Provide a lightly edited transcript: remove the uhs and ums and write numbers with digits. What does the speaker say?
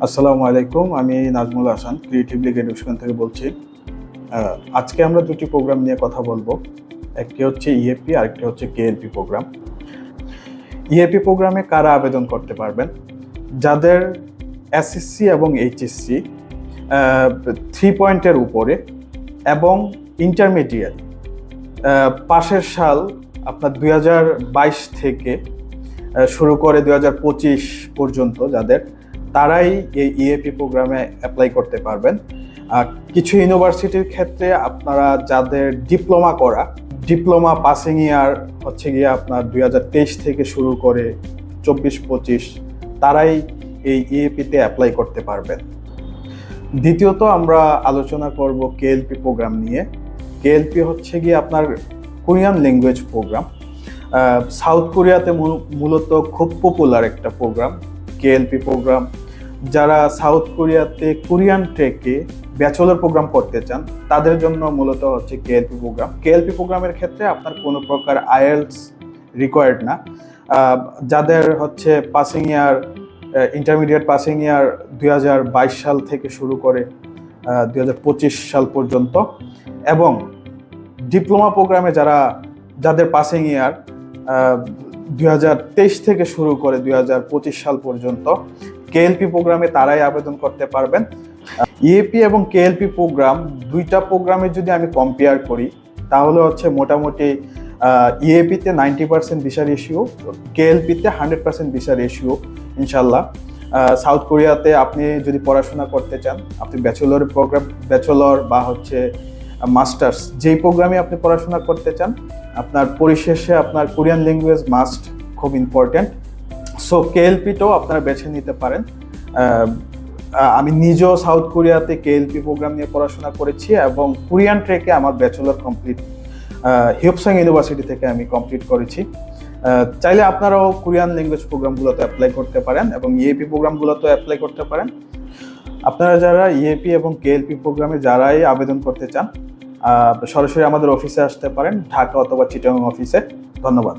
আসসালামু আলাইকুম, আমি Nazmul Hasan creative league education থেকে বলছি। আজকে আমরা দুটি প্রোগ্রাম নিয়ে কথা বলবো। একটি হচ্ছে ইএপি আর একটি হচ্ছে কেএলপি প্রোগ্রাম। ইএপি প্রোগ্রামে কারা আবেদন করতে পারবেন? যাদের এসএসসি এবং এইচএসসি 3 পয়েন্টের উপরে এবং ইন্টারমিডিয়েট পাশের সাল আপনার 2022 থেকে শুরু করে 2025 পর্যন্ত তারাই এই ইএপি প্রোগ্রামে অ্যাপ্লাই করতে পারবেন। কিছু ইউনিভার্সিটির ক্ষেত্রে আপনারা যাদের ডিপ্লোমা পাসিং ইয়ার হচ্ছে গিয়ে আপনার 2023 থেকে শুরু করে 24-25 তারাই এই ইএপিতে অ্যাপ্লাই করতে পারবেন। দ্বিতীয়ত আমরা আলোচনা করব কেএলপি প্রোগ্রাম নিয়ে। কেএলপি হচ্ছে গিয়ে আপনার কোরিয়ান ল্যাঙ্গুয়েজ প্রোগ্রাম। সাউথ কোরিয়াতে মূলত খুব পপুলার একটা প্রোগ্রাম কেএলপি প্রোগ্রাম। যারা সাউথ কোরিয়াতে কোরিয়ান ট্রেকে ব্যাচেলর প্রোগ্রাম করতে চান তাদের জন্য মূলত হচ্ছে কেএলপি প্রোগ্রাম। কেএলপি প্রোগ্রামের ক্ষেত্রে আপনার কোনো প্রকার আইএলটিএস রিকোয়ার্ড না। যাদের হচ্ছে পাসিং ইয়ার ইন্টারমিডিয়েট পাসিং ইয়ার 2022 সাল থেকে শুরু করে 2025 সাল পর্যন্ত এবং ডিপ্লোমা প্রোগ্রামে যাদের পাসিং ইয়ার 2023 থেকে শুরু করে 2025 সাল পর্যন্ত কেএলপি প্রোগ্রামে তারাই আবেদন করতে পারবেন। ইএপি এবং কেএলপি প্রোগ্রাম দুইটা প্রোগ্রামে যদি আমি কম্পেয়ার করি তাহলে হচ্ছে মোটামুটি ইএপিতে 90% ভিসা রেশিও, কেএলপিতে 100% ভিসা রেশিও ইনশাল্লাহ। সাউথ কোরিয়াতে আপনি যদি পড়াশোনা করতে চান, আপনি ব্যাচেলর বা হচ্ছে মাস্টার্স যেই প্রোগ্রামে আপনি পড়াশোনা করতে চান, আপনার পরিশেষে আপনার কোরিয়ান ল্যাঙ্গুয়েজ মাস্ট, খুব ইম্পর্টেন্ট। সো কেএলপিটাও আপনারা বেছে নিতে পারেন। আমি নিজেও সাউথ কোরিয়াতে কেএলপি প্রোগ্রাম নিয়ে পড়াশোনা করেছি এবং কোরিয়ান ট্রেকে আমার ব্যাচেলর কমপ্লিট হিউপসাং ইউনিভার্সিটি থেকে আমি কমপ্লিট করেছি। চাইলে আপনারাও কোরিয়ান ল্যাঙ্গুয়েজ প্রোগ্রামগুলোতে অ্যাপ্লাই করতে পারেন এবং ইএপি প্রোগ্রামগুলোতে অ্যাপ্লাই করতে পারেন। আপনারা যারা ইএপি এবং কেএলপি প্রোগ্রামে যারাই আবেদন করতে চান সরাসরি আমাদের অফিসে আসতে পারেন, ঢাকা অথবা চিটাগাং অফিসে। ধন্যবাদ।